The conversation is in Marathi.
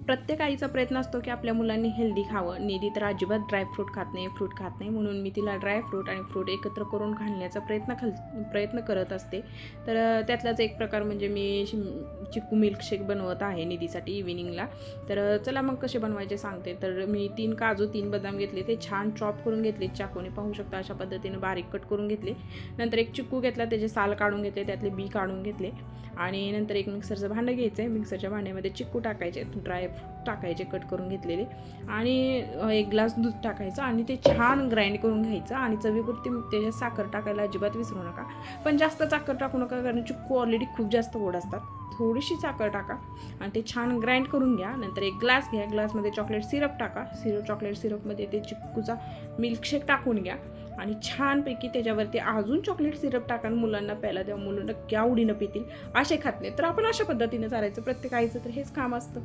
प्रत्येक आईचा प्रयत्न असतो की आपल्या मुलांनी हेल्दी खावं. निधी तर अजिबात ड्रायफ्रूट खात नाही, फ्रूट खात नाही, म्हणून मी तिला ड्रायफ्रूट आणि फ्रूट एकत्र करून घालण्याचा प्रयत्न करत असते. तर त्यातलाच एक प्रकार म्हणजे मी चिक्कू मिल्कशेक बनवत आहे निधीसाठी इव्हिनिंगला. तर चला मग कसे बनवायचे सांगते. तर मी 3 काजू 3 बदाम घेतले, ते छान चॉप करून घेतले चाकूने, पाहू शकता अशा पद्धतीने बारीक कट करून घेतले. नंतर एक चिक्कू घेतला, त्याचे साल काढून घेतले, त्यातले बी काढून घेतले. आणि नंतर एक मिक्सरचं भांडं घ्यायचं आहे. मिक्सरच्या भांड्यामध्ये चिक्कू टाकायचे, ड्रायफ्रूट टाकायचे कट करून घेतलेले, आणि 1 ग्लास दूध टाकायचं आणि ते छान ग्राइंड करून घ्यायचं. आणि चवीपुरती त्याच्यात साखर टाकायला अजिबात विसरू नका, पण जास्त साखर टाकू नका, कारण चिक्कू ऑलरेडी खूप जास्त गोड असतात. थोडीशी साखर टाका आणि ते छान ग्राइंड करून घ्या. नंतर 1 ग्लास घ्या, ग्लासमध्ये चॉकलेट सिरप टाका. चॉकलेट सिरपमध्ये ते चिक्कूचा मिल्कशेक टाकून घ्या आणि छानपैकी त्याच्यावरती अजून चॉकलेट सिरप टाका. मुलांना प्यायला तेव्हा मुलं नक्की आवडीनं पितील. असे खात नाही तर आपण अशा पद्धतीने चालायचं. प्रत्येक आईचं तर हेच काम असतं.